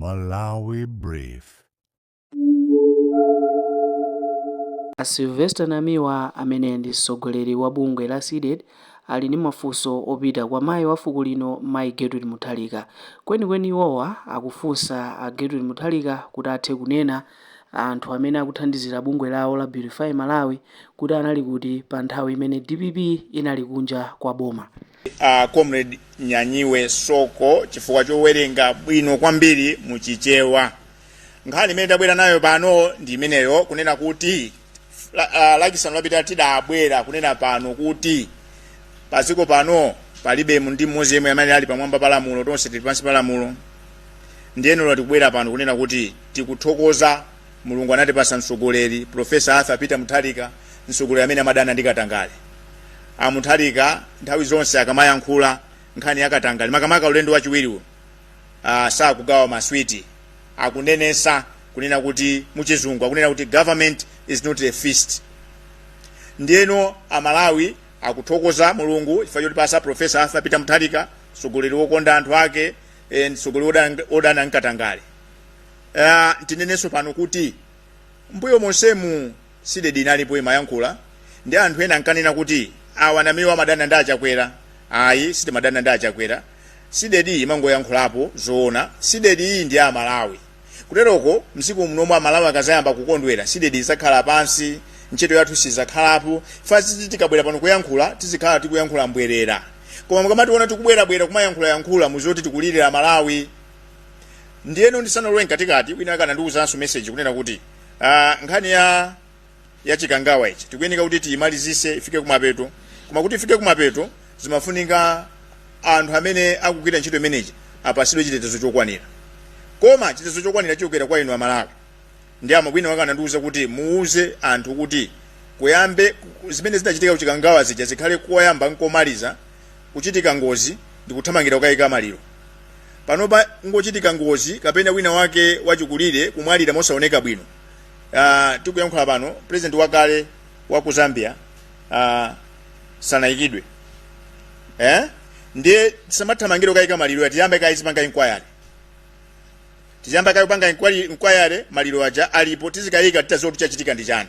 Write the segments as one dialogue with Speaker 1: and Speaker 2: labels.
Speaker 1: Malawi Brief.
Speaker 2: Sylvester Namiwa amene ndi mtsogoleri wa bungwe la SIDED ali ndi mafunso opita kwa mayi wa fuko lino mayi Gertrude Mutharika. Kwenikweni iwowa akufunsa a Gertrude Mutharika kuti athe kunena anthu amene akuthandizira bungwe lawo la Beautify Malawi kuti anali kuti pa nthawi imene DPP inali kunja kwa boma.
Speaker 3: Comrade Nyanyiwe Soko chifukwa chowerenga bwino kwambiri muchichewa. Nkhani imene tabwera nayo pano ndi imeneyo kunena kuti lakisano lapita tidabwera kunena pano kuti paziko pano palibe ndi mmodzi yemwe amene ali pamwamba pa lamulo, tonse tili pansi pa lamulo. Ndiyeno tikubwera pano kunena kuti tikuthokoza Mulungu anatipasa mtsogoleri Professor Arthur Peter Mutharika, mtsogoleri amene amadana ndi katangale. Mutharika nthawi zonse akamayankhula nkhani ya katangale makamaka ulendo wachiwiriwo sakugawa maswiti, akunenesa kunena kuti muchizungu akunena kuti government is not a feast. Ndiyeno Amalawi akuthokoza Mulungu chifukwa chotipasa Professor Arthur Peter Mutharika, mtsogoleri wokonda anthu ake, mtsogoleri odana nkatangale. Tinenenso pano kuti mbuyo monsemu SIDED inalipo imayankhula ndi anthu ena ankanena kuti awa Namiwa amadana ndi achakwera. Ayi, SIDED madana ndi achakwera. SIDED imangoyankhulapo zoona. SIDED iyi ndi Amalawi. Kuteroko msiku mnomo Amalawi akazayamba kukondwera SIDED isakhala pansi, ntchito yathu sizakhalapo. Fasi tikabwera pano kuyankhula tizikhala tikuyankhula mbwerera. Koma mukamationa tikubwera kumayankhula muzoti tikulirira Amalawi. Ndiyeno ndisanalowe katikati wina akanandiwuzanso message kunena kuti nkhani ya chikangawa ichi tikuyenika kuti tiyimalizise ifike kumapeto. Koma kuti ifike kumapeto zimafunika anthu amene akugwira ntchito imeneyi apasidwe chitetezo chokwanira. Koma chitetezo chokwanira chokera kwa inu Amalawi. Ndi amabwino akanandiwuza kuti muuze anthu kuti kuyambe zimene zinachitika kuchikangawa zija zikhale koyamba nkomaliza kuchitika ngozi ndi kuthamangira kukayika maliro. Panopa ngochitika ngozi kapena wina wake wachikulire kumwalira mosaoneka bwino. Tikuyankhula pano president wakale wa ku Zambia sanayikidwe. Ndiye tisamathamangira kukayika maliro tiyambe kayizipanga inquiry. Tiyambe kayipanga inquiry maliro aja alipo tizikayika titazoti chachitika ndi chani.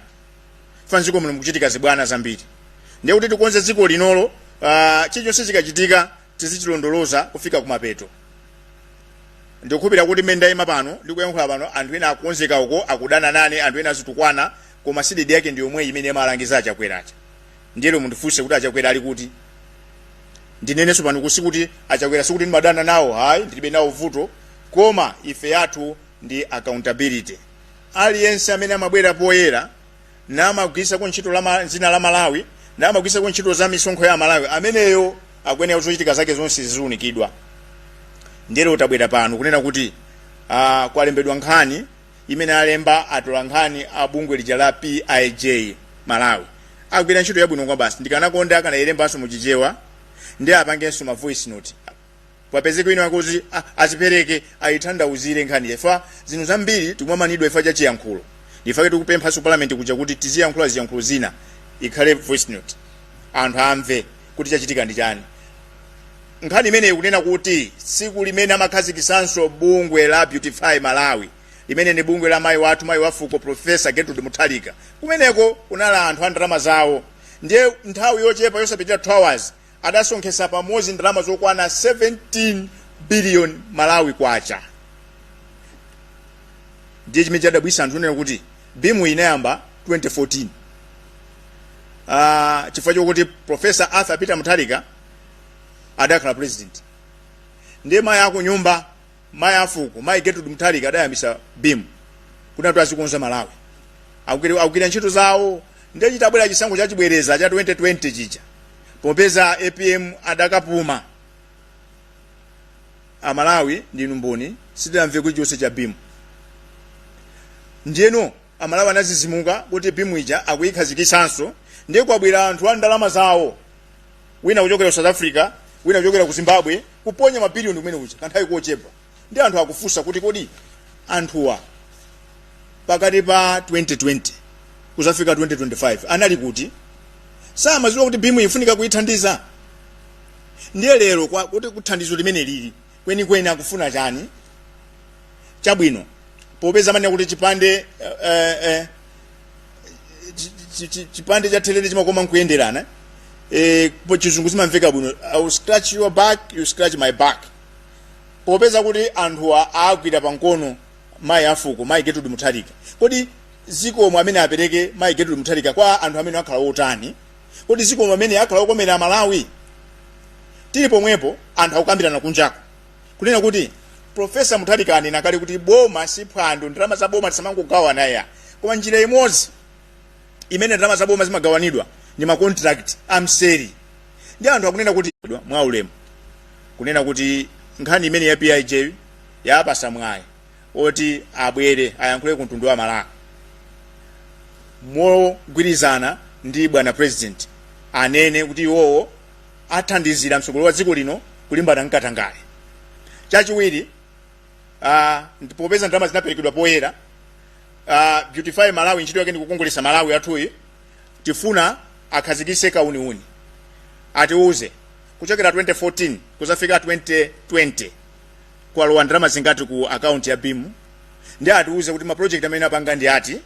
Speaker 3: Fanziko muno kuchitika zibwana zambiri. Ndiye kuti tikonze dziko linolo chilichonse chikachitika tizichilondoloza kufika kumapeto. Ndikupira kuti menda ima pano ndikuyankhula pano anthu ena akonzeka uko akudana nane anthu ena azitukwana koma SIDED yake ndi yomwe imene amalangiza achakweracha. Ndiyelo mundifunse kuti achakwera ali kuti ndinenenso pano kuti achakwera sikuti ndimadana nawo, hayi ndilibe nawo vuto, koma ife yathu ndi accountability. Aliyense amene amabwera poyera namagwisa ku ntchito la zina la Malawi namagwisa ku ntchito za misonkho ya Malawi ameneyo akwenera zochitika zake zonse zizunikidwa. Ndiyelo utabwera pano kunena kuti kwalembedwa nkhani imene alemba atola nkhani abungwe lija la PIJ Malawi. Agwira ntchito yabwino kwa basi ndikanakonda akanayilembanso muchichewa ndi apangenso ma voice note. Papezeke wina wakuti azipereke ayithandauzire nkhani yefa zinthu zambiri tikumwamanidwa ifa cha chiyankhulo. Ndifake tikupempha su parliament kuja kuti tiziyankhula ziyankhulo zina ikhale voice note. Anthu amve kuti chachitika ndi chani. Nkhani imene ikunena kuti siku limene amakhazikisanso bungwe la Beautify Malawi limene ni bungwe la mayi wathu mayi wafuko Professor Gertrude Mutharika. Kumeneko kunala anthu a ndalama zawo. Ndiye nthawi yochepa yosapitira 2 hours adasonkhesa pamodzi ndalama zokwana 17 billion Malawi kwacha. Ndiye chimene chadabwisa anthu kunena kuti bimu inayamba 2014. Chifukwa chokuti Professor Arthur Peter Mutharika adakhala president. Ndiye mayi akunyumba mayi afuko mayi Gertrude Mutharika adayambisa bimu kuna twazikonza Malawi. Akugwira ntchito zawo ndiye chitabwera chisankho chachibwereza cha 2020 chicha. Popeza APM adakapuma. Amalawi ndi mboni sitamve kuti chonse cha bimu. Ndiyeno Amalawi anazizimuka kuti bimu ija akuyikhazikisanso ndiye kwabwera anthu a ndalama zawo. Wina kuchokera ku South Africa, wina kuchokera ku Zimbabwe kuponya mabiliyoni kumene kucha kanthawi kochepa. Ndi anthu akufunsa kuti kodi anthuwa pakati pa 2020 kuzafika 2025 anali kuti samaziwa kuti bimu ifunika kuyithandiza. Ndiye lero kuti kuthandizo limene lili kwenikweni akufuna chani. chabwino popeza manena kuti chipande cha thelere chimakoma nkuyenderana po chizungu simamveka bwino. I will scratch your back, you scratch my back. Popeza kuti anthu agwira pankono mayi afuko mayi Gertrude Mutharika. Kodi zikomo amene apereke mayi Gertrude Mutharika kwa anthu amene akhala otani? Kodi zikomo amene akhala okomera Malawi? Tili pomwepo anthu akukambirana kunjako kunena kuti Profesa Mutharika anena kale kuti boma siphwando, ndalama za boma tisamangogawana ya. Koma njira imodzi imene ndalama za boma zimagawanidwa ni ma contract amseri. Ndi anthu akunena kuti mwa ulemu kunena kuti nkhani imene ya PIJ yapasa mwayi oti abwere ayankhule ku mtundu wa Malawi mogwirizana ndi bwana president anene kuti iwowo athandizira msogolo wa dziko lino kulimbana mkatangale. Chachiwiri popeza ndalama zinaperekedwa poyera Beautify Malawi ntchito yake ndi kukongolesa Malawi athuyi tifuna akhazikise kauniuni atiuze kuchokera 2014 kuzafika 2020 kwalowa ndalama zingati ku account ya BIM ndi atiuze kuti ma project amene apanga ndi ati.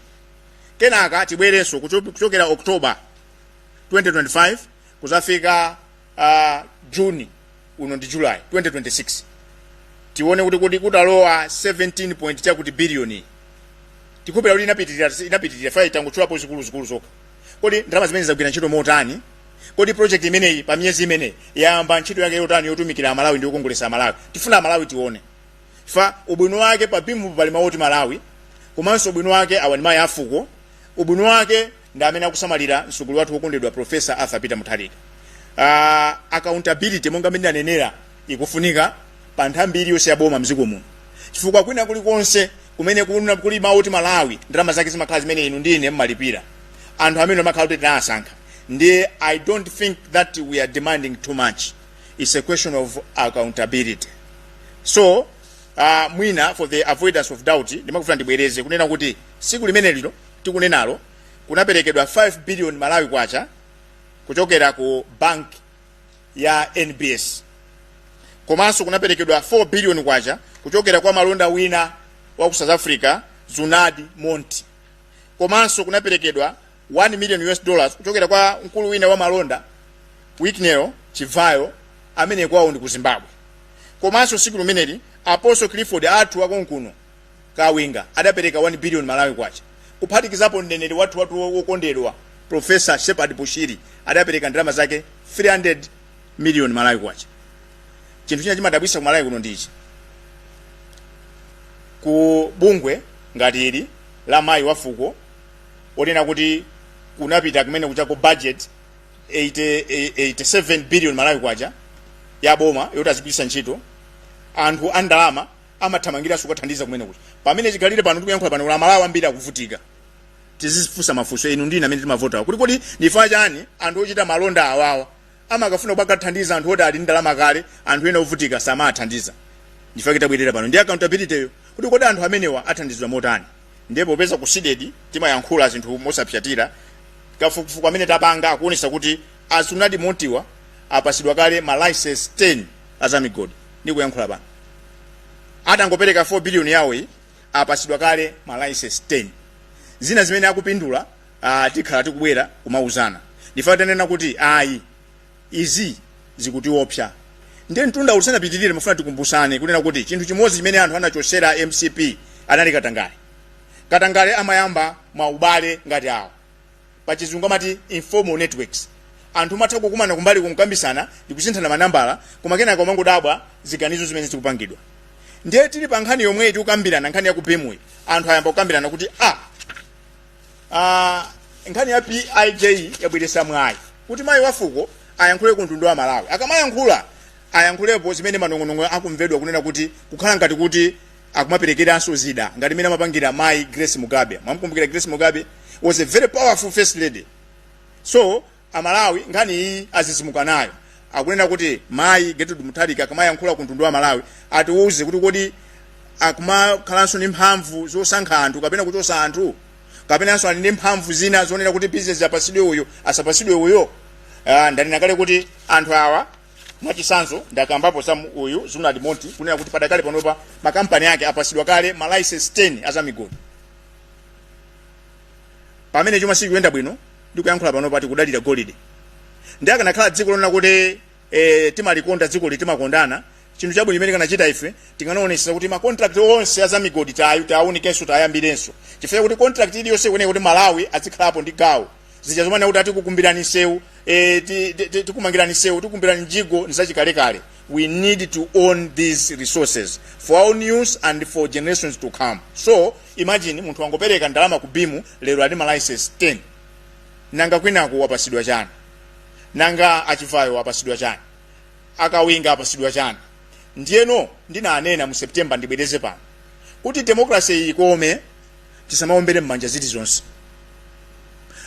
Speaker 3: Kenaka tibwerenso kuchokera October 2025 kuzafika June uno ndi July 2026 tione kuti kutalowa 17 point chakuti billion tikupera kuti inapitirira file tangochulapo zikulu zokha. Kodi ndalama zimene zagwira ntchito motani? Kodi project imeneyi pa miyezi imene yayamba ntchito yake yotani yotumikira Malawi ndi kukongolesa Malawi? Tifuna Malawi tione fa ubwino wake pa BIM pali mauti Malawi, komanso ubwino wake awani mayi afuko, ubwino wake ndi amene akusamalira msogolo wathu wokondedwa Professor Arthur Peter Mutharika. Accountability monga amene anenera ikufunika pa nthambi iliyonse ya boma mdziko muno, chifukwa kwina kulikonse kumene kuli mauti Malawi ndalama zake zimakhala zimene inu ndine mmalipira anthu amene amakhala kuti tinasankha. Ndi I don't think that we are demanding too much. It's a question of accountability. So mwina for the avoidance of doubt ndimakufuna ndibwereze kunena kuti siku limene lino tikunenalo kunaperekedwa 5 billion Malawi kwacha kuchokera ku bank ya NBS, komanso kunaperekedwa 4 billion kwacha kuchokera kwa malonda wina wa ku South Africa Zunadi Monti, komanso kunaperekedwa $1 million kuchokera kwa mkulu wina wa malonda Wicknell Chivayo amene kwawo ndi ku Zimbabwe. Komanso siku limeneli Apostle Clifford athu akonkuno Kawinga adapereka 1 billion Malawi kwacha, kuphatikizapo mneneri wathu wokondedwa Professor Shepard Bushiri adapereka ndalama zake 300 million Malawi kwacha. Chinthu china chimadabwisa ku Malawi kuno ndichi ku bungwe ngati ili la mayi wafuko onena kuti kunapita kumene kuchako budget 87 billion Malawi kwacha ya boma yoti azigwisa ntchito anthu andalama amathamangira sukathandiza kumene kuti pamene chigalire pano tikuyankhula pano la Malawi ambiri akuvutika. Tizifusa mafunso inu ndine amene timavota kuti kodi ndifa chani anthu ochita malonda awawa amakafuna kubakathandiza anthu oti ali ndalama kale anthu ena ovutika samathandiza. Ndifa kitabwerera pano ndi accountability yo kuti kodi anthu amenewa athandizwa motani. Ndipo popeza ku SIDED timayankhula zinthu mosapyatira kafukufuku amene tapanga akuonesa kuti Zunadi Montiwa apasidwa kale ma license 10 azamigodi ndi kuyankhula pano atangopereka 4 billion yawo apasidwa kale ma license 10 zina zimene akupindula tikhala tikubwera kumauzana. Ndifa tanena kuti ayi izi zikutiopsa ndiye mtunda usanapitirire mafuna tikumbusane kunena kuti chinthu chimodzi chimene anthu anachosera MCP anali Katangale. Katangale amayamba mwa ubale ngati awo pachizungu amati informal networks. Anthu matha kukumana kumbali kumkambisana ndikusinthana manambala koma kenaka umangodabwa ziganizo zimene zikupangidwa. Ndiye tili pa nkhani yomwe tikukambirana nkhani ya ku BIM anthu ayamba kukambirana kuti nkhani ya PIJ yabweresa mwayi kuti mayi wafuko ayankhule ku mtundu wa Malawi. Akamayankhula ayankhulepo zimene manong'onong'o akumvedwa kunena kuti kukhala ngati kuti akumaperekeranso zida ngati mene amapangira mayi Grace Mugabe. Mwamukumbukira Grace Mugabe was a very powerful first lady. So Amalawi nkhani iyi azizimuka nayo akunena kuti mayi Gertrude Mutharika akamayankhula ku mtundu wa Malawi atiuze kuti kodi akumakhalanso ndi mphamvu zosankha anthu kapena kuchosa anthu kapenanso ali ndi mphamvu zina zonena kuti business apasidwe uyo asapasidwe uyo. Ndanena kale kuti anthu awa mwachisanzo ndakambapo sam uyu Zunad Monti kunena kuti padakale panopa makampani yake apasidwa kale ma license 10 azamigodi. Pamene chuma sikuyenda bwino ndikuyankhula panopa tikudalira golide. Ndi akanakhala dziko lona kuti timalikonda dziko litimakondana chinthu chabwino limene kanachita ife tikanaonesa kuti ma contract onse azamigodi taawunikenso tayambirenso chifukwa kuti contract iliyonse kuoneka kuti Malawi azikhalapo ndi gawo zija zomwe kuti atikukumbirani sewu tikumangirani sewu tikukumbirani njigo nsachikalekale. We need to own these resources for our use and for generations to come. So imagine munthu wangopereka ndalama ku bimu lero ali ma license 10 nanga kwinaku wapasidwa chani, nanga achivayo wapasidwa chani, akawinga apasidwa chani. Ndiyeno ndinanena mu September ndibwereze pano kuti democracy ikome tisamaombere mmanja ziti zonse,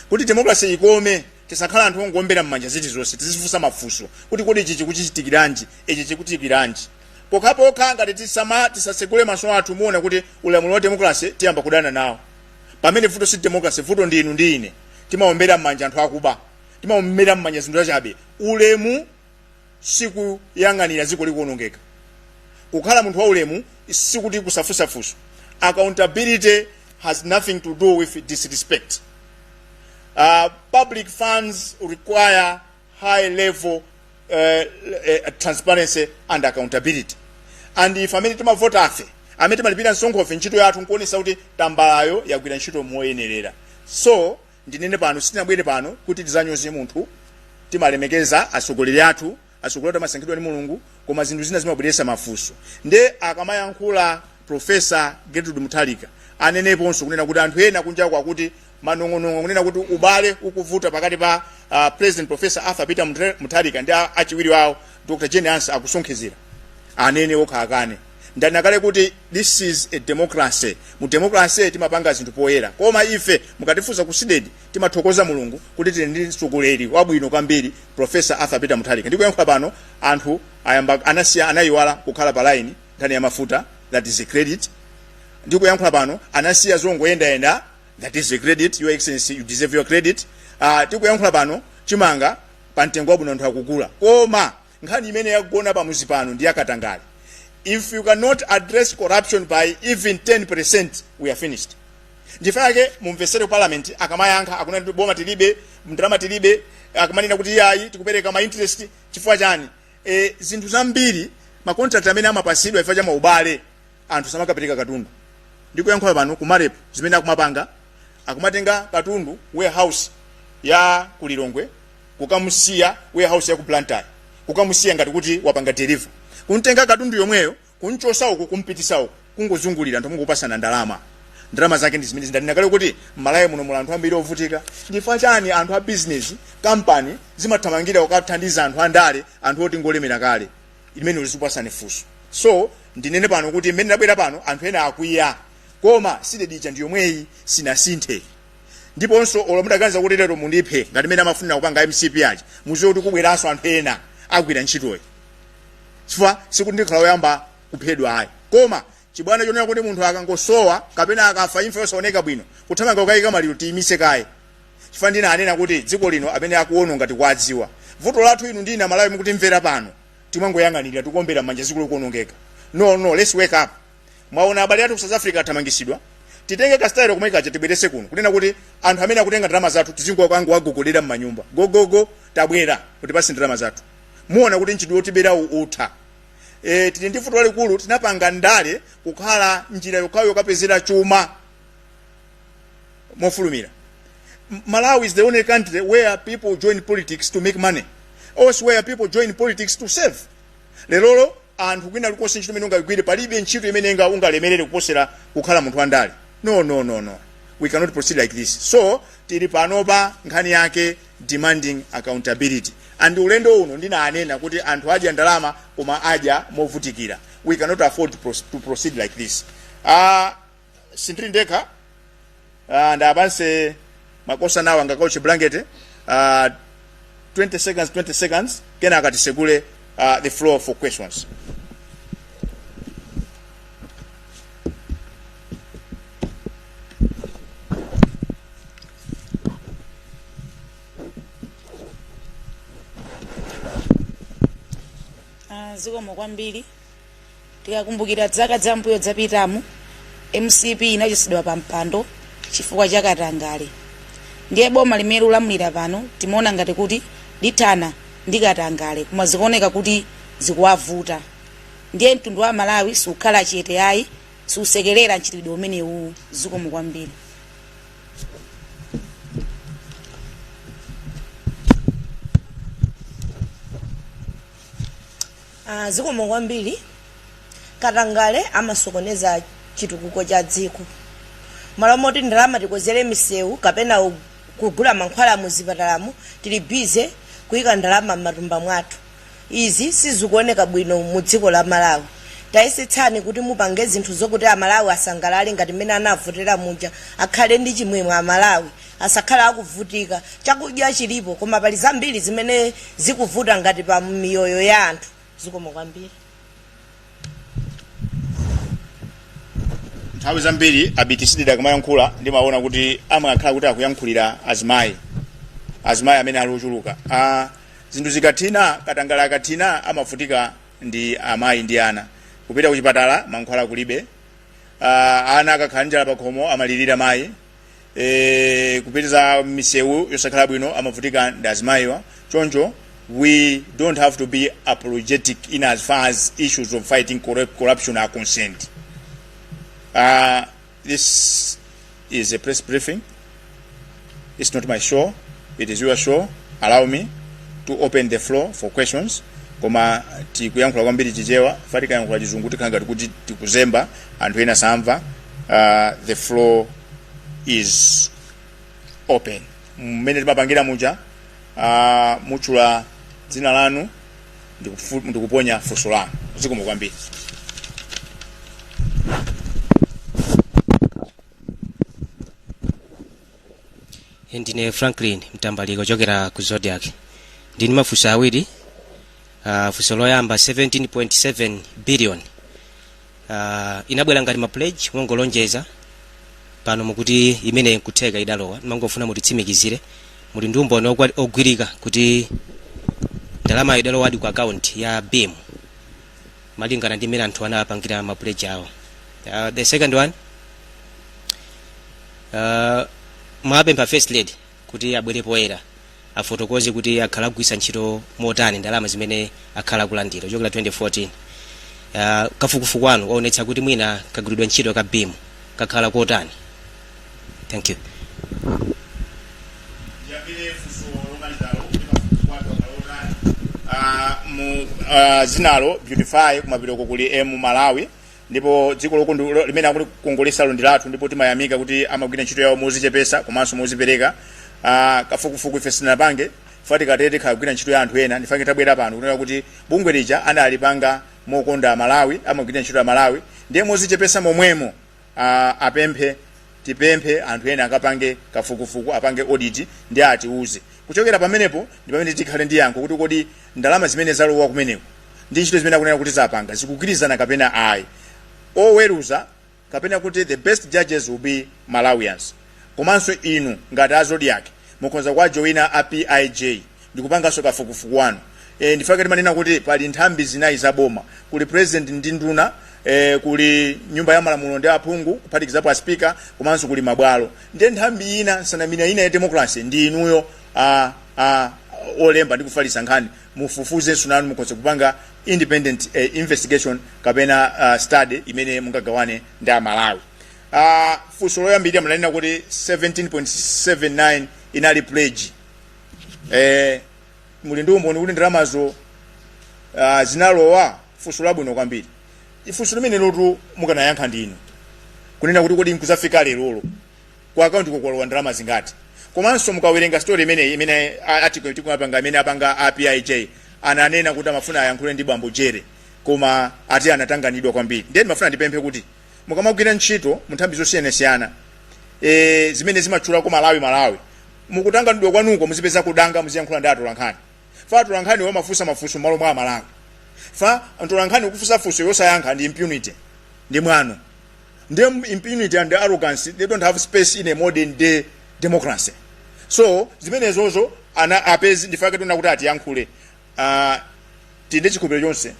Speaker 3: kuti democracy ikome tisakhala anthu ongombera mmanja ziti zonse tizifunsa mafunso kuti kodi ichi chikuchitikiranji ichi chikutikiranji. Pokhapokha ngati tisasegule maso athu muone kuti ulamuliro wa democracy tiyamba kudana nawo. Pamene vuto si democracy, vuto ndi inu ndi ine. Timaombera mmanja anthu akuba, timaombera mmanja zinthu zachabe. Ulemu siku yanganira ziko likuonongeka. Kukhala munthu wa ulemu sikuti kusafusafuso. Accountability has nothing to do with disrespect. Public funds require high level transparency and accountability. And if amene timavota afe, amene timalipira msonkho ofe ntchito yathu nkuonesa kuti tambalayo yagwira ntchito moyenerera. So ndinene pano sitinabwere pano kuti tizanyoze munthu, timalemekeza atsogoleri athu, atsogoleri amasankhidwa ndi Mulungu, koma zinthu zina zimabweretsa mafunso. Nde akamayankhula Professor Gertrude Mutharika aneneponso kunena kuti anthu ena kunja kwakuti manong'onong'o kunena kuti ubale ukuvuta pakati pa President Professor Arthur Peter Mutharika ndi achiwiri wawo Dr. Jane Ansa akusonkhezera anene okhaakane. Ndanakale kuti this is a democracy. Mu democracy timapanga zinthu poyera. Koma ife mukatifunsa ku Sidedi timathokoza Mulungu kuti tili ndi mtsogoleri wabwino kwambiri Professor Arthur Peter Mutharika. Ndikuyankha pano anthu ayamba anayiwala kukhala pa line nthani ya mafuta, that is a credit. Ndikuyankha pano anasiya zongoyenda that is a credit. Your Excellency, you deserve your credit. Ndikuyankha pano chimanga pa mtengo wabwino anthu akugula. Koma nkhani imene yakugona pa muzi pano ndi yakatangale. If you cannot address corruption by even 10%, we are finished. Ndifake mumvesere parliament akamayankha akuna boma tilibe, mdrama tilibe, akamanena kuti yayi tikupereka ma interest chifukwa chani. Zinthu zambiri ma contract amene amapasidwa ifa cha maubale anthu samakapereka katundu. Ndikuyankha pano ku Marepo zimene akumapanga akumatenga katundu warehouse ya kulilongwe kukamusiya warehouse ya ku Blantyre kukamusiya ngati kuti wapanga deliver. Kuntenga katundu yomweyo kunchosa uku kumpitisa uku kungozungulira anthu mungopasana ndalama zake ndi zimene ndinakale kuti Malawi muno mula anthu ambiri ovutika. Ndifa chani anthu a business company zimathamangira ukathandiza anthu andale anthu oti ngolemera kale imene ulizipasane funso. So ndinene pano kuti mmene ndabwera pano anthu ena akwiya koma Sidedi ija ndiyomweyi sinasinthe. Ndiponso olamudaganiza kuti lero mundiphe ngati mmene amafunira kupanga MCP aja muziwe kuti kubweranso anthu ena agwira ntchitoyi. Chifukwa sikuti ndikhala oyamba kuphedwa ayi. Koma chibwana chonena kuti munthu akangosowa kapena akafa imfa yosaoneka bwino kuthamanga ukayika maliro tiyimise kaye. Chifukwa ndina anena kuti dziko lino amene akuona ngati kwadziwa. Vuto lathu inu ndina Malawi mukuti mvera pano timangoyang'anira tikuombera manja zikulu kuonongeka. No, let's wake up. Mwaona abale athu ku South Africa athamangitsidwa. Titenge kastayiro kumwe kacha tibwerese kuno. Kunena kuti anthu amene akutenga ndalama zathu tizingo kwangu wagogolera m'manyumba. Go tabwera kuti pasi ndalama zathu. Muona kuti nchidwe tibera utha. Tili ndi vuto lalikulu tinapanga ndale kukhala njira yokhayo yokapezera chuma mofulumira. Malawi is the only country where people join politics to make money. Also where people join politics to save. Lero anthu kwina likonse ntchito imene ungagwire palibe ntchito imene ungalemerere kuposera kukhala munthu wandale. No. We cannot proceed like this. So tili panopa nkhani yake demanding accountability. And ulendo uno ndina anena kuti anthu adya ndalama koma adya movutikira. We cannot afford to proceed like this. Sintri ndeka ndabanse makosa nawo angakauche blanket 20 seconds kena akatisegule the floor for questions.
Speaker 4: Zikomo kwambiri tikakumbukira zaka zambuyo zapitamu MCP inachosedwa pa mpando chifukwa cha Katangale ndiye boma limene ulamulira pano timaona ngati kuti lithana ndi Katangale koma zikuoneka kuti zikuwavuta ndiye mtundu wa Malawi sukhala chete ayi susekerera mchitidwe umenewu. Zikomo kwambiri.
Speaker 5: Zikomo kwambiri. Katangale amasokoneza chitukuko cha dziko malo moti ndalama tikozere misewu kapena kugula mankhwala muzipatalamu tili bize kuyika ndalama m'matumba mwathu. Izi sizikuoneka bwino mu dziko la Malawi. Tayesetsani kuti mupange zinthu zokuti Amalawi asangalale ngati mmene anavutira muja akhale ndi chimwemwe Amalawi asakhala akuvutika chakudya chilipo koma pali zambiri zimene zikuvuta ngati pa miyoyo ya anthu. Zikomo kwambiri.
Speaker 3: nthawi zambiri abitisidida kumayankhula ndimaona kuti amakhala kuti akuyankhulira azimayi amene ali ochuluka. Zinthu zikathina Katangale akathina amavutika ndi amayi ndi ana kupita kuchipatala mankhwala kulibe. Ana akakhala njala pakhomo amalirira mayi. Kupitiza misewu yosakhala bwino amavutika ndi azimayiwa. Choncho we don't have to be apologetic in as far as issues of fighting corruption are concerned. This is a press briefing. It's not my show. It is your show. Allow me to open the floor for questions. Koma tikuyankhula kwambiri chichewa fatika yankhula chizungu tikanga kuti tikuzemba anthu ena samva. The floor is open. Mmene timapangira muja muchula dzina lanu ndikuponya funso lanu. Zikomo kwambiri.
Speaker 6: Ndine Franklin Mtambalika kuchokera ku Zodiac. Ndine mafunso awiri. Funso loyamba 17.7 billion inabwera ngati ma pledge mongolonjeza pano mukuti imene nkutheka idalowa mangofuna mutitsimikizire muli ndi umboni ogwirika kuti ndalama idalowa ku account ya BIM malingana ndi imene anthu anapangira ma pledge awo. The second one mwapempha first lady kuti abwere poyera afotokoze kuti akhala kugwisa ntchito motani ndalama zimene akhala kulandira chokera 2014. Kafukufuku wanu waonetsa kuti mwina kagwiridwa ntchito ka BIM kakhala kotani. Thank you.
Speaker 3: Zinalo Beautify kumapitoko kuli Malawi ndipo dziko lokundo limene akuli kongolesa londi lathu ndipo timayamika kuti amagwira ntchito yawo mozichepesa komanso mozipereka. Kafukufuku ife sinapange fatika tete kagwira ntchito ya anthu ena ndifange tabwera pano kunena kuti bungwe lija analipanga mokonda Malawi amagwira ntchito ya Malawi ndiye mozichepesa momwemo. Tipemphe anthu ena akapange kafukufuku apange audit ndi atiuze kuchokera pamenepo ndi pamene tikhale ndi yankho kuti kodi ndalama zimene zalowa kumeneko ndi ntchito zimene akunena kuti zapanga zikugwirizana kapena ayi. Oweruza kapena kuti the best judges will be Malawians. Komanso inu ngati a Zodiac mukonza kwa joina APIJ ndikupanganso kafukufuku wanu. Ndifake timanena kuti pali nthambi zinayi za boma kuli president ndi nduna, kuli nyumba ya malamulo ndi aphungu kuphatikizapo a speaker komanso kuli mabwalo. Ndiye nthambi ina nsanamira ina ya democracy ndi inuyo olemba ndi kufalisa nkhani mufufuze sunanu mukonza kupanga independent investigation kapena study imene mungagawane ndi Malawi. Funso loyambirira mnanena kuti 17.79 inali pledge. Muli ndi umboni kuti ndalamazo zinalowa. Funso labwino kwambiri. Ifunso limene lotu mukanayankha ndinu kunena kuti kodi nkuzafika lero kwa account kokwalowa ndalama zingati. Komanso mukawerenga story imene article tikumapanga imene apanga APIJ ananena kuti amafuna ayankhule ndi Bambo Jere koma ati anatanganidwa kwambiri. Ndiye mafuna ndipemphe kuti mukamagwira ntchito mu nthambi zosiyanasiyana zimene zimatchula ko Malawi mukutanganidwa kwanuko muzipeza kudanga muziyankhula ndi atolankhani. Fa atolankhani wamafunsa mafunso malo mwa Malawi. Fa atolankhani ukufunsa funso yosayankha ndi impunity ndi mwano. Ndiye impunity and arrogance, they don't have space in a modern day democracy. So zimenezozo ana apezi ndifake tuna kuti atiyankhule. Tinde chikupiro chonse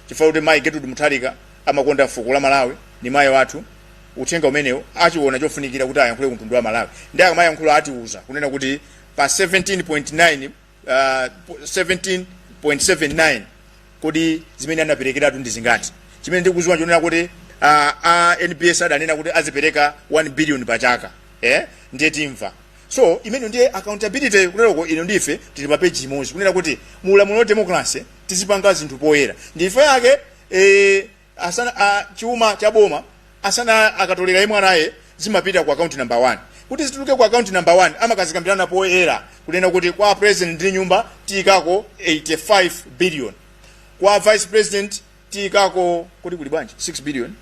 Speaker 3: chifukwa kuti mayi Gertrude Mutharika amakonda fuko la Malawi ni mayi wathu uthenga umenewo achiona chofunikira kuti ayankhule kumtundu wa Malawi ndi akamayankhula atiuza kunena kuti pa 17.9 17.79 kodi zimene anaperekeratu ndi zingati chimene ndikuziwa njonena kuti NPS adanena kuti azipereka 1 billion pa chaka ndiye timva so imene ndiye accountability kunenako ino ndife tili pa page imodzi kunena kuti mu ulamulo wa democracy tizipanga zinthu poyera ndife yake asana chuma cha boma asana akatolera imwe anaye zimapita ku account number 1 kuti zituluke ku account number 1 amakazikambirana poyera kunena kuti kwa president ndi nyumba tikako 85 billion kwa vice president tikako kuti kuli bwanji 6 billion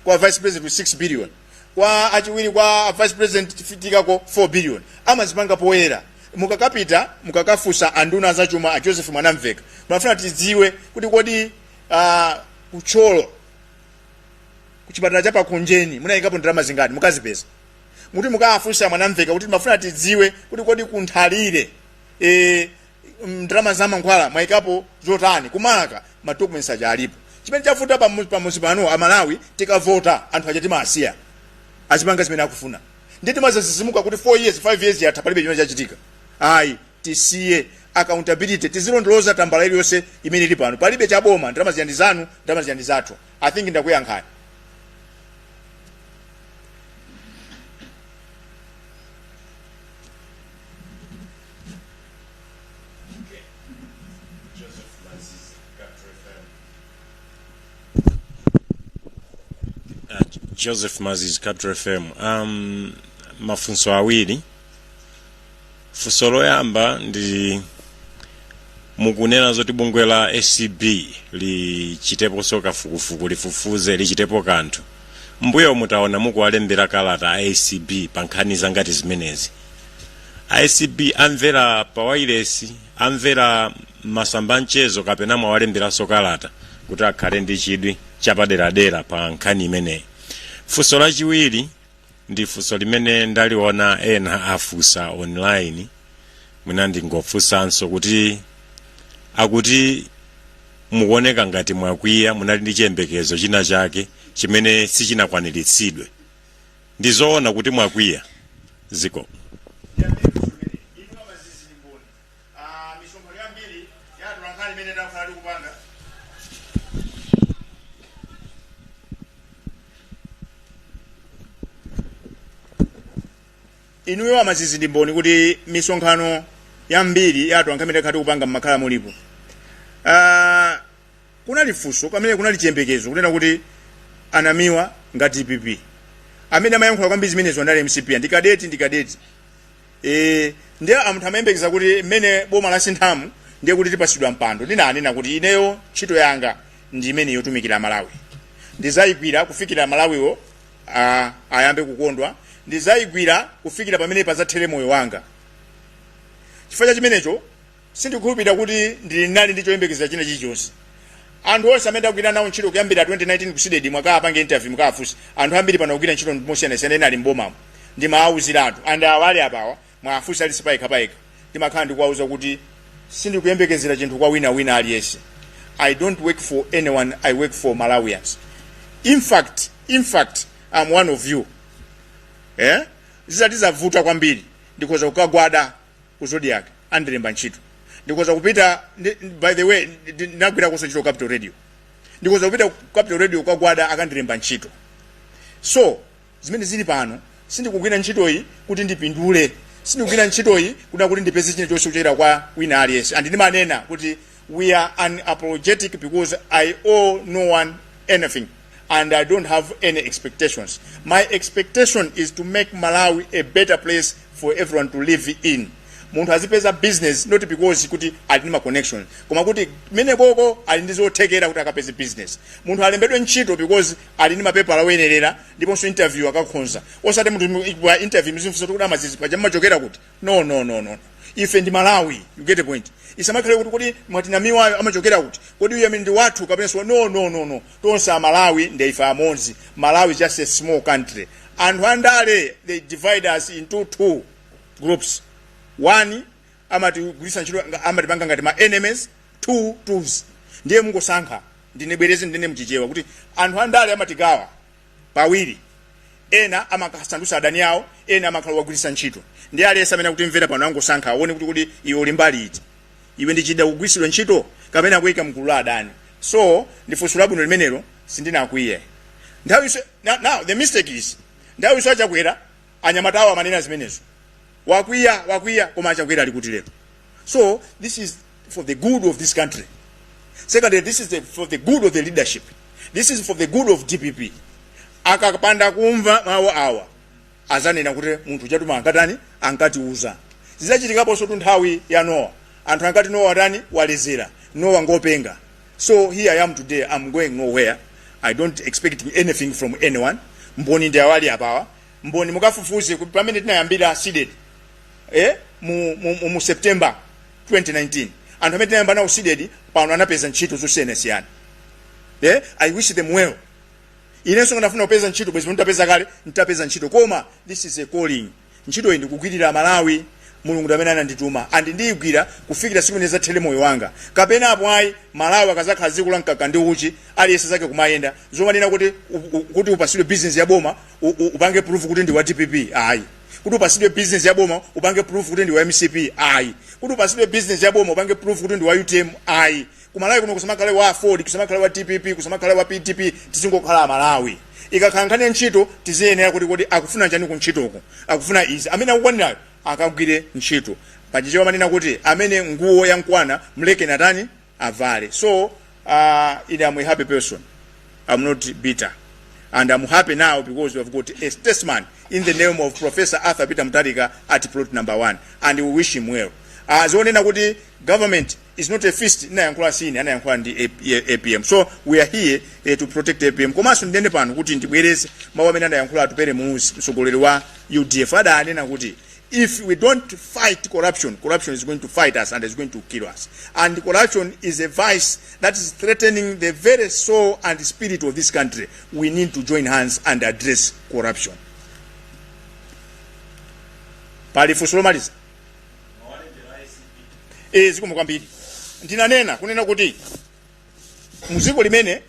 Speaker 3: kwa vice president 6 billion kwa achiwiri kwa vice president tikako 4 billion amazipanga poyera mukakapita mukakafusa anduna za chuma a Joseph Mwanamveka mafuna tidziwe kuti kodi kucholo kuchipatala cha pakunjeni munayikapo ndalama zingati mukazipeza muti mukafusa Mwanamveka kuti mafuna tidziwe kuti kodi kunthalire ndalama za mankhwala mwayikapo zotani kumaka ma documents aja alipo chimene chafuta pamuzi pano amalawi tikavota anthu aja timasiya azipanga zimene akufuna nditi mazazizimuka kuti 4 years 5 years yatha palibe chimene chachitika ayi tisiye accountability tizilondoloza tambala iliyonse imene ili pano palibe chaboma ndalama ziyandi zanu ndalama ziyandi zathu I think ndakuyankhani
Speaker 7: Joseph Mazizi Capital FM. Mafunso awiri. Funso loyamba ndi mukunena zoti bungwe la SCB lichitepo soka fukufuku lifufuze lichitepo kanthu. Mbuyo mutaona mukuwalembera kalata a SCB pa nkhani zangati zimenezi. SCB amvera pa wireless, amvera masamba mchezo kapena mwawalembera sokalata kuti akhale ndi chidwi chapaderadera pa nkhani imeneyi. Funso lachiwiri ndi funso limene ndaliona ena afusa online mwina ndingofusanso kuti akuti mukuoneka ngati mwakwiya munali ndi chiyembekezo china chake chimene sichinakwaniritsidwe ndizoona kuti mwakwiya ziko
Speaker 3: inuyo amazizi ndi mboni kuti misonkhano yambiri yatu ankamene khati kupanga mmakhala mulipo kunali funso kamene kunali chiyembekezo kunena kuti anamiwa ngati DPP amene amayankhula kwambiri zimenezo ndali MCP ndikadeti ndiye amutha amayembekeza kuti mmene boma la Sinthamu ndiye kuti tipasidwa mpando ndinanena kuti ineyo ntchito yanga ndi imene yotumikira Malawi ndizayigwira kufikira Malawiwo ayambe kukondwa ndizayigwira kufikira pamene pazathere moyo wanga chifukwa chimenecho sindikukhulupirira kuti ndili nali ndi choyembekeza china chilichonse anthu onse amene akugwira nawo ntchito kuyambira 2019 kusidedi mwakapange interview mukafusa anthu ambiri pano kugwira ntchito mosiyanasiyana ena ali mbomamo ndimaawuzira anthu and awali apawa mwafusa ali sipaika ndimakhala ndikuwauza kuti sindikuyembekezera chinthu kwa wina aliyense. I don't work for anyone, I work for Malawians. In fact I'm one of you. Zizavuta kwambiri ndikoza kukagwada kuzodiac andilemba ntchito ndikoza kupita by the way ndagwira kuso ntchito Capital Radio ndikoza kupita Capital Radio kukagwada akandilemba ntchito so zimene zili pano sindikugwira ntchito iyi kuti ndipindule sindikugwira ntchito iyi kuti ndipeze chine chochokera kwa wina aliyense and ndimanena kuti we are unapologetic because I owe no one anything and I don't have any expectations. My expectation is to make Malawi a better place for everyone to live in. Muntu azipeza business not because kuti alima connection. Koma kuti mene boko alindizothekera kuti akapeze business. Muntu alembedwe ntchito because alini mapepa alawenerera ndiponso interview akakhonza. Osati muntu wa interview mzimfuso kuti amazizi paja machokera kuti. No. Ife ndi Malawi, you get the point. Isamakhale kuti mwatinamiwa amachokera kuti. Kodi uya ndi wathu kapenso no. Tonse Malawi ndi ife amonzi. Malawi is just a small country. And andale they divide us into two groups. One amatigulisa ntchito amatipanga ngati ma enemies, two tools. Ndiye mungosankha ndine bwerezi ndine mchichewa kuti anthu andale amatigawa pawiri, ena amakasandutsa adani awo, ena amakhala wagwiritsa ntchito. Ndi aliyense amene akutimvera pano angosankha aone kuti iwe uli mbali iti, iwe ndichida kugwiritsidwa ntchito kapena kuyika mgulu la adani. So ndifunso labwino limenelo sindinakwiye. Now the mistake is nthawi iso achakwera anyamata awo amanena zimenezo, wakwiya koma achakwera ali kuti lero. So this is for the good of this country. Secondly, this is for the good of the leadership. This is for the good of DPP. Akapanda kumva mawu awa azanena kuti munthu chatuma ankatani ankatiuza. Zidzachitikapo so nthawi ya Noah. Anthu ankati Noah atani walezera, Noah ngopenga. So here I am today, I'm going nowhere. I don't expect anything from anyone. Mboni ndi awali apawa. Mboni mukafufuze kuti pamene tinayambira seeded mu September 2019. Anthu amene tinayamba nawo seeded pano anapeza ntchito zosiyanasiyana. I wish them well. Inenso nganafuna kupeza ntchito bwezi mutapeza kale, nitapeza ntchito. Koma this is a calling. Ntchito iyi ndikugwirira Malawi, Mulungu amene anandituma. Andi ndiyigwira kufikira siku neza tele moyo wanga. Kapena apo ayi Malawi akazakhala dziko la mkaka ndi uchi, aliyense zake kumayenda. Zomanena kuti upasidwe business ya boma, upange proof kuti ndi wa DPP. Ayi. Kuti upasidwe business ya boma, upange proof kuti ndi wa MCP. Ayi. Kuti upasidwe business ya boma, upange proof kuti ndi wa UTM. Ayi. Kumalawi kuno kusamakhala wa Ford, kusamakhala wa TPP, kusamakhala wa PTP, tizingokhala Malawi. Ikakhankhane ntchito tiziyenera kuti akufuna njani ku ntchitoko. Akufuna izi. Amene akukwanirayo akagwire ntchito. Pachichewa manena kuti amene nguwo ya nkwana mleke natani avale. So I am a happy person. I'm not bitter. And I'm happy now because we have got a statesman in the name of Professor Arthur Peter Mutharika at plot number 1. And we wish him well. Zonena kuti government is not a fist na yankula sini ana yankula ndi APM. So we are here to protect APM. Komanso ndende pano kuti ndibwereze mawu amene anayankhula atupere msogoleri wa UDF adanena kuti if we don't fight corruption, corruption is going to fight us and is going to kill us. And corruption is a vice that is threatening the very soul and spirit of this country. We need to join hands and address corruption. Pali fusolomaliza. Zikomo kwambiri. Ndinanena kunena kuti muziko limene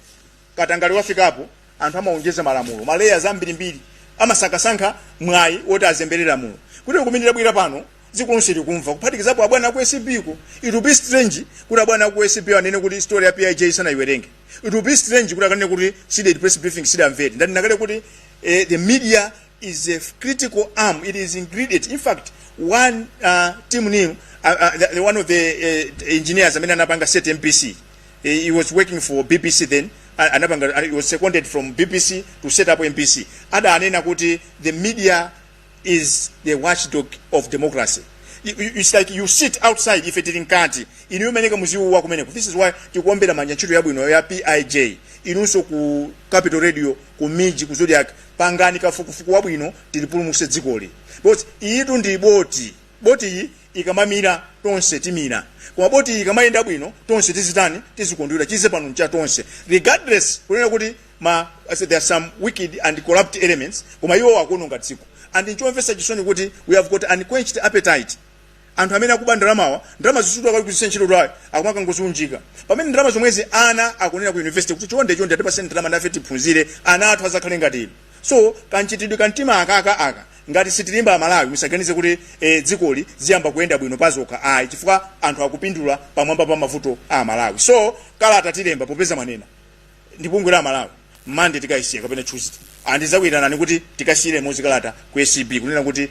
Speaker 3: Katangale wafikapo anthu amaonjeza malamulo. Maleya zambirimbiri amasakasankha mwayi woti azemberera muno. Kuti kuminira bwira pano dziko lonse likumva kuphatikizapo abwana ku SCB ko. It will be strange kuti abwana ku SCB anene kuti story ya PIJ sana iwerenge. It will be strange kuti akanene kuti seeded press briefing sidamveti. Ndati nakale kuti the media is a critical arm. It is ingredient. In fact, one team name one of the engineers amene anapanga set MPC, he was working for BBC then, anapanga he was seconded from BBC to set up MPC. Ada anena kuti the media is the watchdog of democracy. It's like you sit outside if it in country inu meneka muziwu wa kumeneko. This is why tikuombera manja ntchito yabwino ya PIJ inunso ku Capital Radio ku Miji ku Zodiac pangani kafukufuku wabwino tilipulumuse dzikoli. But itu ndi boti iyi ikamamira tonse timira. Koma boti ikamayenda bwino tonse tizitani tizikondwera chize pano cha tonse. Regardless kunena kuti there are some wicked and corrupt elements koma iwo akunonga dziko. And nchomvesa chisoni kuti we have got unquenched appetite. Anthu amene akuba ndalama zisutu akakuzisa ntchito lwayo akumaka ngosunjika. Pamene ndalama zomwezi ana akunena ku university kuti chonde atipa ndalama ndafe tiphunzire ana athu azakhale ngati. So kanchitidwe kantima aka ngati sitilimba Malawi musaganize kuti dzikoli ziyamba kuyenda bwino pazoka ayi chifukwa anthu akupindula pamwamba pa mavuto a Malawi. So kalata tilemba popeza manena ndibungwe la Malawi Monday tikayisiya kapena Tuesday andizakuyitanani kuti tikasiyire mozi kalata ku SCB kunena kuti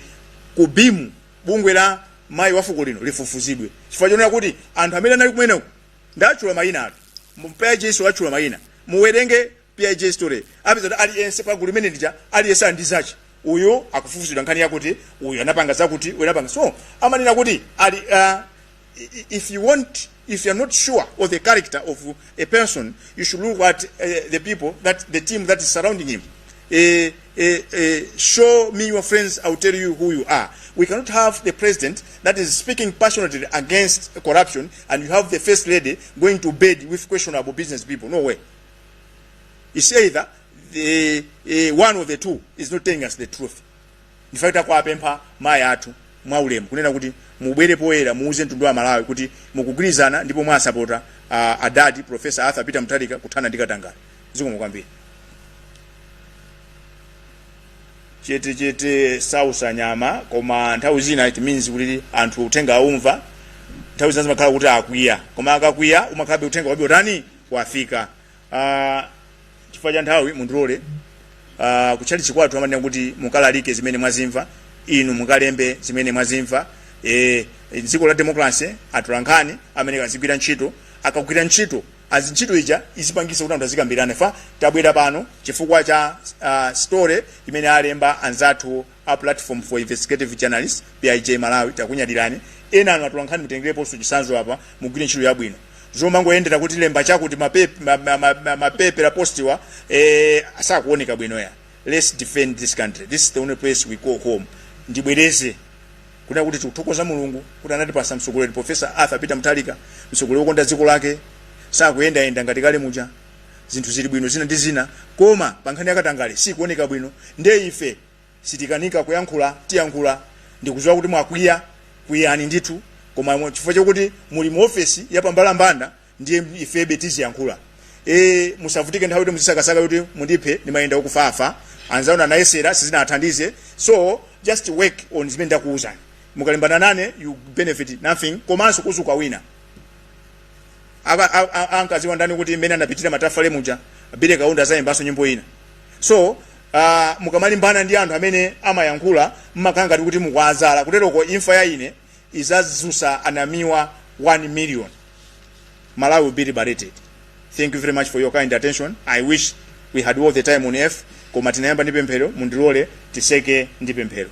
Speaker 3: ku bimu bungwe la mayi wa fuko lino lifufuzidwe chifukwa chonena kuti anthu amene anali kumeneko ndachula mayina atu mpaya so achula mayina muwerenge PIJ story apeza aliyense pa gulu limene ndija aliyense andizachi uyu akufufuzidwa nkhani yakuti uyu anapanga zakuti uyu anapanga. So amanena kuti if you are not sure of the character of a person, you should look at the team that is surrounding him. Show me your friends, I'll tell you who you are. We cannot have the president that is speaking passionately against corruption and you have the first lady going to bed with questionable business people. No way. It's either one of the two is not telling us the truth. In fact, kwa pempa mai atu mwaulemu kunena kuti mubwere poyera muuze mtundu wa Malawi kuti mukugwirizana ndipo mwasapota adadi Professor Arthur Peter Mutharika kuthana ndi Katangale. Zikomo kwambiri. Chete sausa nyama koma nthawi zina it means kuti anthu utenga aumva nthawi zina zimakhala kuti akwiya koma akakwiya umakhalabe utenga wabi otani wafika. Chifukwa cha nthawi mundilole kuchali chikwatu amanena kuti mukalalike zimene mwazimva inu mukalembe zimene mwazimva. Dziko la democracy atulankhani amene kazigwira ntchito akagwira ntchito ntchito ija izipangisa kuti anthu azikambirana fa tabwera pano chifukwa cha story imene alemba anzathu a platform for investigative journalists PIJ Malawi takunyadirani ena anu atulankhani mutengerepo chisanzo apa mugwire ntchito yabwino zomangoyendera kuti lemba chakuti mapepe la postiwa asakuoneka bwino ya. Let's defend this country. This is the only place we call home. Ndibwereze kuna kuti tukuthokoza Mulungu kuti anatipasa mtsogoleri Professor Arthur Peter Mutharika mtsogoleri wokonda dziko lake sakuyenda ngati kale muja zinthu zili bwino zina ndi zina koma pankhani yakatangale sikuoneka bwino ndiye ife sitikanika kuyankhula tiyankhula ndikuziwa kuti mwakwiya kwiyani ndithu koma chifukwa chokuti muli mu office ya pambalambanda ndiye ifebe tiziyankhula. Musavutike nthawi kuti muzisakasaka kuti mundiphe ndimayenda okufafa anzaona anayesera sizina athandize so just work on zimene ndakuwuzani mukalimbana nane you benefit nothing komanso kuzuka wina ankaziwa ndani kuti mmene anapitira matafale muja Bile Kaunda zayimbanso nyimbo ina so mukamalimbana ndi anthu amene amayankhula mmakhala ngati kuti mukwazala kuteroko imfa ya ine izazusa anamiwa 1 million. Malawi will be liberated. Thank you very much for your kind attention. I wish we had all the time on earth. Koma tinayamba ndi pemphero mundilole tiseke ndi pemphero.